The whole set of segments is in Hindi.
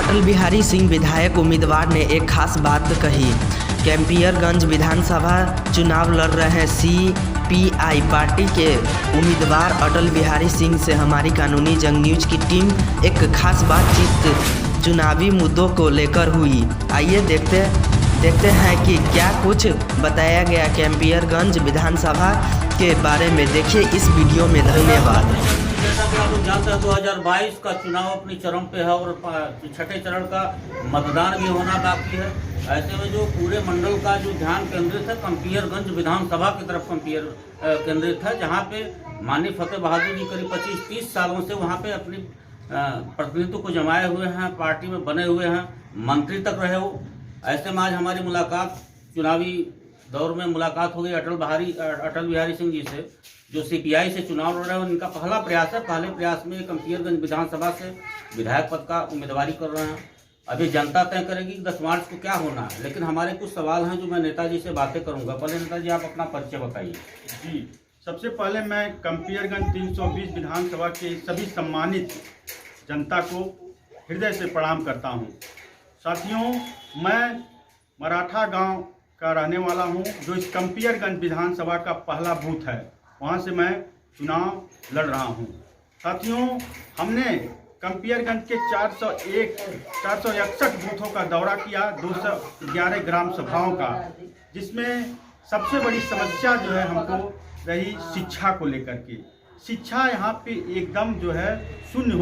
अटल बिहारी सिंह विधायक उम्मीदवार ने एक खास बात कही। कैंपियरगंज विधानसभा चुनाव लड़ रहे CPI पार्टी के उम्मीदवार अटल बिहारी सिंह से हमारी कानूनी जंग न्यूज की टीम एक खास बातचीत चुनावी मुद्दों को लेकर हुई। आइए देखते हैं कि क्या कुछ बताया गया कैंपियरगंज विधानसभा के बारे में। देखिए इस वीडियो में। धन्यवाद। जैसा कि आप लोग जानते हैं 2022 का चुनाव अपनी चरम पे है और छठे चरण का मतदान भी होना बाकी है। ऐसे में जो पूरे मंडल का जो ध्यान केंद्रित है कैंपियरगंज विधानसभा की तरफ केंद्रित है, जहां पे माननीय फतेह बहादुर जी करीब 25-30 सालों से वहां पे अपनी प्रतिनिधित्व को जमाए हुए हैं, पार्टी में बने हुए हैं, मंत्री तक रहे हो। ऐसे में आज हमारी मुलाकात चुनावी दौर में मुलाकात हो गई अटल बिहारी सिंह जी से, जो CPI से चुनाव लड़ रहे हैं। उनका पहला प्रयास है। पहले प्रयास में कैंपियरगंज विधानसभा से विधायक पद का उम्मीदवारी कर रहे हैं। अभी जनता तय करेगी कि 10 मार्च को क्या होना है, लेकिन हमारे कुछ सवाल हैं जो मैं नेताजी से बातें करूंगा। पहले नेताजी आप अपना परिचय बताइए। जी, सबसे पहले मैं कैंपियरगंज 320 विधानसभा के सभी सम्मानित जनता को हृदय से प्रणाम करता हूं। साथियों, मैं मराठा गांव का रहने वाला हूं, जो इस कैंपियरगंज विधानसभा का पहला बूथ है। वहां से मैं चुनाव लड़ रहा हूं। साथियों, हमने कैंपियरगंज के 461 बूथों का दौरा किया, 211 ग्राम सभाओं का, जिसमें सबसे बड़ी समस्या जो है हमको रही शिक्षा को लेकर के। शिक्षा यहाँ पे एकदम जो है शून्य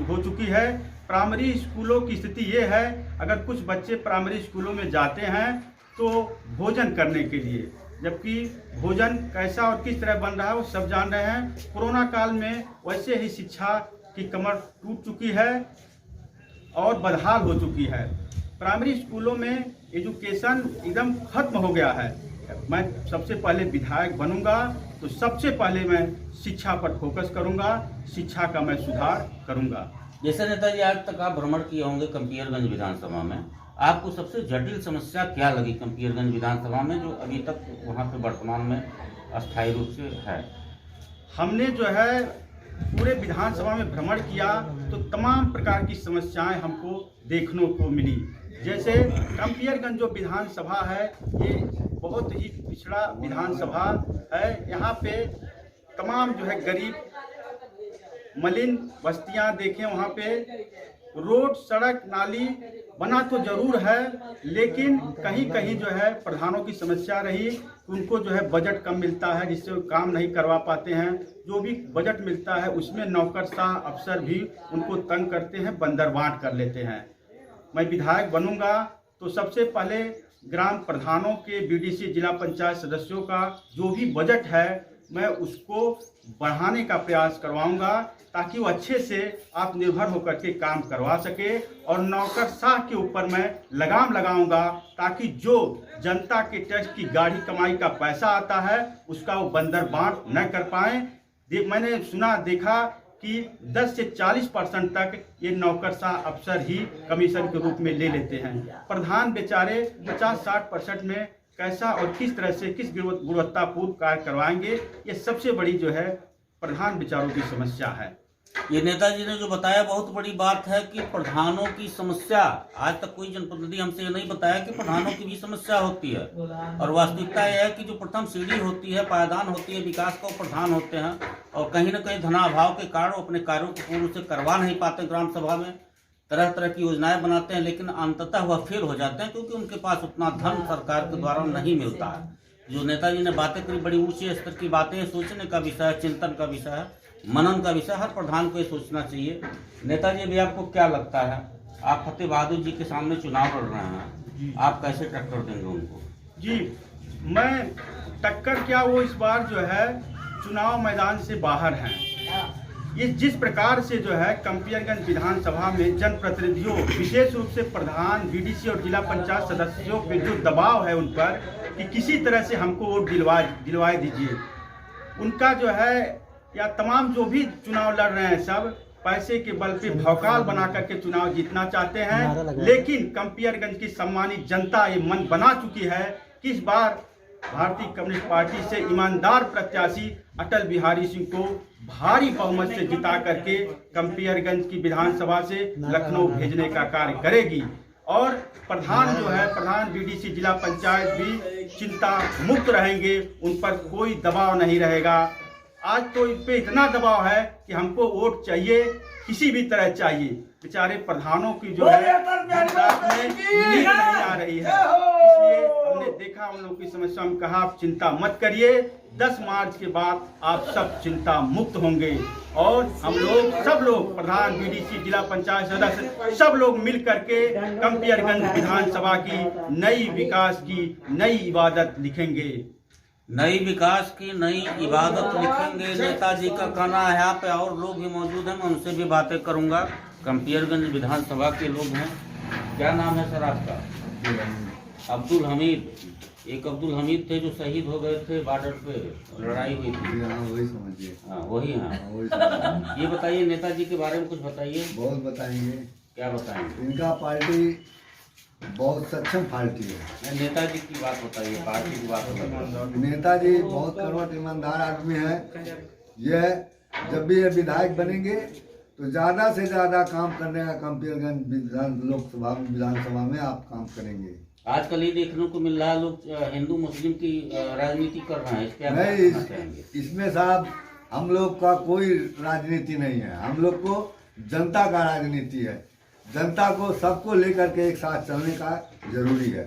हो चुकी है। प्राइमरी स्कूलों की स्थिति ये है, अगर कुछ बच्चे प्राइमरी स्कूलों में जाते हैं तो भोजन करने के लिए, जबकि भोजन कैसा और किस तरह बन रहा है वो सब जान रहे हैं। कोरोना काल में वैसे ही शिक्षा की कमर टूट चुकी है और बदहाल हो चुकी है। प्राइमरी स्कूलों में एजुकेशन एकदम खत्म हो गया है। मैं सबसे पहले विधायक बनूंगा तो सबसे पहले मैं शिक्षा पर फोकस करूंगा, शिक्षा का मैं सुधार करूंगा। जैसे नेताजी आज तक आप भ्रमण किए होंगे कैंपियरगंज विधानसभा में, आपको सबसे जटिल समस्या क्या लगी कैंपियरगंज विधानसभा में, जो अभी तक वहाँ पे वर्तमान में अस्थायी रूप से है? हमने जो है पूरे विधानसभा में भ्रमण किया तो तमाम प्रकार की समस्याएं हमको देखने को मिली। जैसे कैंपियरगंज जो विधानसभा है, ये बहुत ही पिछड़ा विधानसभा है। यहाँ पे तमाम जो है गरीब मलिन बस्तियां देखें, वहाँ पे रोड सड़क नाली बना तो जरूर है, लेकिन कहीं कहीं जो है प्रधानों की समस्या रही। उनको जो है बजट कम मिलता है, जिससे वो काम नहीं करवा पाते हैं। जो भी बजट मिलता है उसमें नौकरशाह अफसर भी उनको तंग करते हैं, बंदर बांट कर लेते हैं। मैं विधायक बनूंगा तो सबसे पहले ग्राम प्रधानों के, BDC जिला पंचायत सदस्यों का जो भी बजट है मैं उसको बढ़ाने का प्रयास करवाऊंगा, ताकि वो अच्छे से आत्मनिर्भर होकर के काम करवा सके। और नौकरशाह के ऊपर मैं लगाम लगाऊंगा, ताकि जो जनता के टैक्स की गाढ़ी कमाई का पैसा आता है उसका वो बंदर बांट न कर पाए। मैंने देखा कि 10 से 40% तक ये नौकरशाह अफसर ही कमीशन के रूप में ले लेते हैं। प्रधान बेचारे 50-60% में कैसा और किस तरह से किस गुणवत्तापूर्ण कार्य करवाएंगे, ये सबसे बड़ी जो है प्रधान विचारों की समस्या है। ये नेताजी ने जो बताया बहुत बड़ी बात है कि प्रधानों की समस्या, आज तक कोई जनप्रतिनिधि हमसे ये नहीं बताया कि प्रधानों की भी समस्या होती है। और वास्तविकता यह है कि जो प्रथम सीढ़ी होती है, पायदान होती है विकास का, वो प्रधान होते हैं। और कहीं न कहीं धनाभाव के कारण अपने कार्यों को पूर्ण रूप से करवा नहीं पाते। ग्राम सभा में तरह तरह की योजनाएं बनाते हैं, लेकिन अंततः वह फेल हो जाते हैं, क्योंकि उनके पास उतना धन सरकार के द्वारा नहीं मिलता है। जो नेताजी ने बातें करी, बड़ी ऊंचे स्तर की बातें, सोचने का विषय है, चिंतन का विषय है, मनन का विषय। हर प्रधान को ये सोचना चाहिए। नेताजी, भी आपको क्या लगता है, आप फतेह बहादुर जी के सामने चुनाव लड़ रहे हैं, आप कैसे टक्कर देंगे उनको? जी, मैं टक्कर क्या, वो इस बार जो है चुनाव मैदान से बाहर हैं। ये जिस प्रकार से जो है कैंपियरगंज विधानसभा में जनप्रतिनिधियों, विशेष रूप से प्रधान, BDC और जिला पंचायत सदस्यों पे जो दबाव है उन पर कि किसी तरह से हमको वोट दिलवाए दीजिए, उनका जो है, या तमाम जो भी चुनाव लड़ रहे हैं सब पैसे के बल पे भौकाल बना करके चुनाव जीतना चाहते हैं। लेकिन कैंपियरगंज की सम्मानित जनता ये मन बना चुकी है कि इस बार भारतीय कम्युनिस्ट पार्टी से ईमानदार प्रत्याशी अटल बिहारी सिंह को भारी बहुमत से जिता करके कंपियरगंज की विधानसभा से लखनऊ भेजने का कार्य करेगी। और प्रधान जो है, प्रधान डीडीसी जिला पंचायत भी चिंता मुक्त रहेंगे, उन पर कोई दबाव नहीं रहेगा। आज तो इन पे इतना दबाव है कि हमको वोट चाहिए, किसी भी तरह चाहिए। बेचारे प्रधानों की जो है रात में नींद नहीं आ रही है, इसलिए हमने देखा उन लोगों की समस्या में, कहा आप चिंता मत करिए, 10 मार्च के बाद आप सब चिंता मुक्त होंगे। और हम लोग सब लोग, प्रधान डीडीसी जिला पंचायत सदस्य, सब लोग मिल करके कंपियरगंज विधानसभा की नई विकास की नई इबादत लिखेंगे। नई विकास की नई इबादत लिखेंगे, नेताजी का कहना है। यहाँ पे और लोग भी मौजूद हैं, मैं उनसे भी बातें करूंगा। कंपियरगंज विधानसभा के लोग हैं। क्या नाम है सर आपका? अब्दुल हमीद। एक अब्दुल हमीद थे जो शहीद हो गए थे, बॉर्डर पे लड़ाई हुई थी। वही समझिए। हाँ वही हैं। ये बताइए नेताजी के बारे में कुछ बताइए। बहुत बताएंगे। क्या बताएंगे? इनका पार्टी बहुत सक्षम पार्टी है। नेताजी की बात बताइए, पार्टी की बात बताइए। नेताजी बहुत कर्मठ ईमानदार आदमी है। यह जब भी ये विधायक बनेंगे तो ज़्यादा से ज़्यादा काम करने का कंपियरगंज लोकसभा विधानसभा में आप काम करेंगे। आजकल ये देखने को मिल रहा है, लोग हिंदू मुस्लिम की राजनीति कर रहे हैं, इस पे आप क्या कहना चाहेंगे? इसमें साहब हम लोग का कोई राजनीति नहीं है। हम लोग को जनता का राजनीति है। जनता को सबको लेकर के एक साथ चलने का जरूरी है।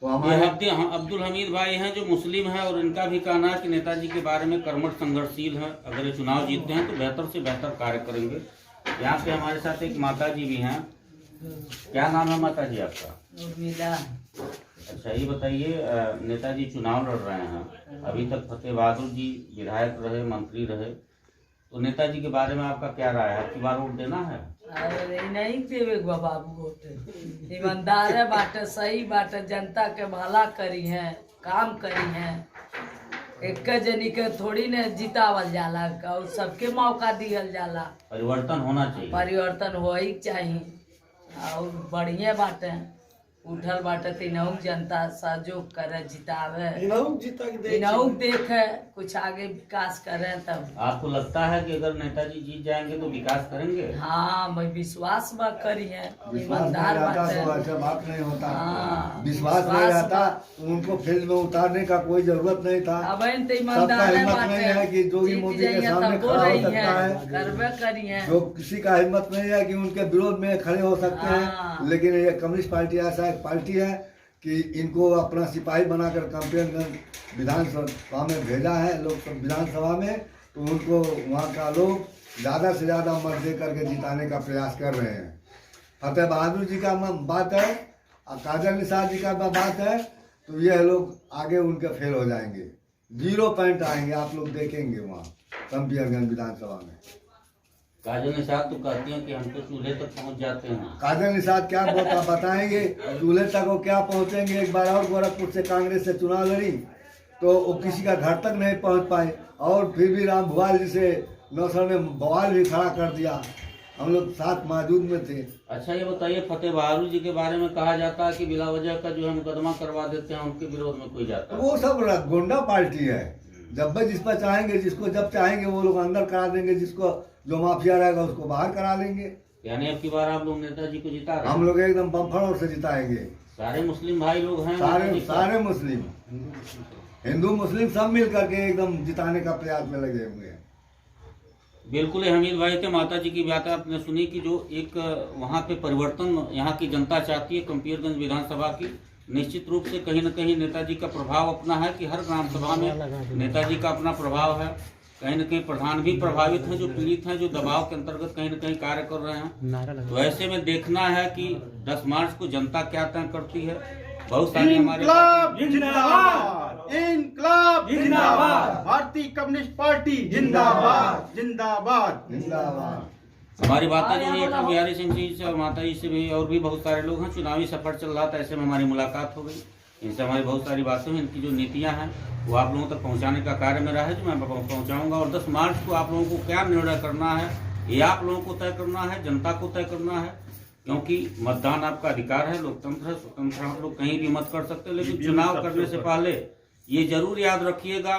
तो हमारे अब्दुल हमीद भाई हैं जो मुस्लिम हैं, और इनका भी कहना है कि नेताजी के बारे में कर्मठ संघर्षशील है। अगर ये चुनाव जीतते हैं तो बेहतर से बेहतर कार्य करेंगे। यहाँ पे हमारे साथ एक माता जी भी हैं। क्या नाम है माता जी आपका? उर्मिला। अच्छा ये बताइए, नेताजी चुनाव लड़ रहे हैं, अभी तक फतेह बहादुर जी विधायक रहे, मंत्री रहे, तो नेताजी के बारे में आपका क्या राय है? आपकी बार वोट देना है? अरे नहीं देवे बाबू वोट। ईमानदार है बाटे, सही बाटे, जनता के भला करी है, काम करी है। एक जनी के थोड़ी ने जितावल जाला और सबके मौका दिहल जाला। परिवर्तन होना चाहिए। परिवर्तन हो ही चाहिए और बढ़िया बाटे उठल बाटे। तीनों जनता सहयोग करे, जितावे, इनहू देखे, कुछ आगे विकास करे। तब आपको लगता है कि अगर नेताजी जीत जाएंगे तो विकास करेंगे? हाँ मैं विश्वास बा करी है, विश्वास ईमानदार नहीं रहता बाटे। तो ऐसा बात नहीं होता। हाँ, विश्वास नहीं रहता तो उनको फील्ड में उतारने का कोई जरूरत नहीं था। अब इन तो सबका ईमानदार है हिम्मत नहीं है कि जोगी जीत मोदी के जाइए सामने तब हो खड़ा हो रही सकता है। करवे करी है। जो किसी का हिम्मत नहीं है कि उनके विरोध में खड़े हो सकते हैं। हाँ। लेकिन ये कम्युनिस्ट पार्टी ऐसा एक पार्टी है कि इनको अपना सिपाही बनाकर कंपियरगंज विधानसभा में भेजा है, लोग विधानसभा में, तो उनको वहाँ का लोग ज़्यादा से ज़्यादा मत दे करके जिताने का प्रयास कर रहे हैं। फतेह बहादुर जी का बात है और काजल निसार जी का बात है, तो यह लोग आगे उनके फेल हो जाएंगे, 0 पॉइंट आएंगे। आप लोग देखेंगे वहाँ कंपियरगंज विधानसभा में। काजल निसार तो कहती हैं कि हम तो चूल्हे तक पहुंच जाते हैं। काजल निसार क्या बताएंगे, चूल्हे तक वो क्या पहुंचेंगे। एक बार और गोरखपुर से कांग्रेस से चुनाव लड़ी तो वो किसी का घर तक नहीं पहुंच पाए, और फिर भी राम भुआल जी से नौसर में बवाल भी खड़ा कर दिया। हम लोग साथ मौजूद में थे। अच्छा ये बताइए, फतेह बहादुर जी के बारे में कहा जाता है कि बिला वजह का जो है मुकदमा करवा देते हैं, उनके विरोध में कोई जाता है? वो सब गुंडा पार्टी है। जब भी जिस पर चाहेंगे, जिसको जब चाहेंगे वो लोग अंदर करा देंगे, जिसको जो माफिया रहेगा उसको बाहर करा लेंगे। यानी अब की बार आप लोग नेताजी को जिता रहे हैं? हम लोग एकदम बम्फर से जिताएंगे। सारे मुस्लिम भाई लोग हैं? सारे मुस्लिम, हिंदू मुस्लिम सब मिल करके एकदम जिताने का प्रयास में लगे हुए हैं। बिल्कुल हमीद भाई थे। माता जी की बात आपने सुनी कि जो एक वहाँ पे परिवर्तन यहाँ की जनता चाहती है कंपियरगंज विधानसभा की। निश्चित रूप से कहीं न कहीं नेताजी का प्रभाव अपना है कि हर ग्राम सभा में नेताजी का अपना प्रभाव है। कहीं न कहीं प्रधान भी प्रभावित हैं, जो पीड़ित हैं, जो दबाव के अंतर्गत कहीं न कहीं कार्य कर रहे हैं। तो ऐसे में देखना है कि 10 मार्च को जनता क्या तय करती है। बहुत सारे हमारे इनकलाब जिंदाबाद, इनकलाब जिंदाबाद, भारतीय कम्युनिस्ट पार्टी जिंदाबाद, जिंदाबाद, जिंदाबाद। हमारी बातें जो है अटल बिहारी सिंह जी से और माता जी से भी, और भी बहुत सारे लोग हैं। चुनावी सफर चल रहा था, ऐसे में हमारी मुलाकात हो गई। इनसे हमारी बहुत सारी बातें हैं। इनकी जो नीतियां हैं वो आप लोगों तक पहुंचाने का कार्य मेरा है, जो मैं पहुंचाऊंगा। और 10 मार्च को आप लोगों को क्या निर्णय करना है ये आप लोगों को तय करना है, जनता को तय करना है। क्योंकि मतदान आपका अधिकार है, लोकतंत्र है, स्वतंत्र आप लोग कहीं भी मत कर सकते हैं। लेकिन चुनाव करने से पहले ये जरूर याद रखिएगा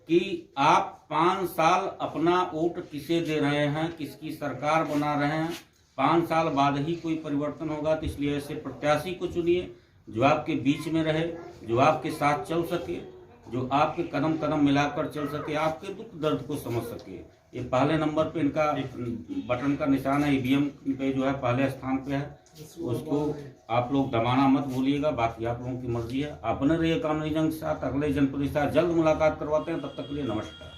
कि आप 5 साल अपना वोट किसे दे रहे हैं, किसकी सरकार बना रहे हैं। 5 साल बाद ही कोई परिवर्तन होगा, तो इसलिए ऐसे प्रत्याशी को चुनिए जो आपके बीच में रहे, जो आपके साथ चल सके, जो आपके कदम कदम मिलाकर चल सके, आपके दुख दर्द को समझ सके। ये पहले नंबर पे इनका बटन का निशान है, ईवीएम पे जो है पहले स्थान पे है, उसको आप लोग दबाना मत भूलिएगा। बाकी आप लोगों की मर्जी है। आप बने रहिए कामनी जंग के साथ। अगले जनपद के साथ जल्द मुलाकात करवाते हैं, तब तक के लिए नमस्कार।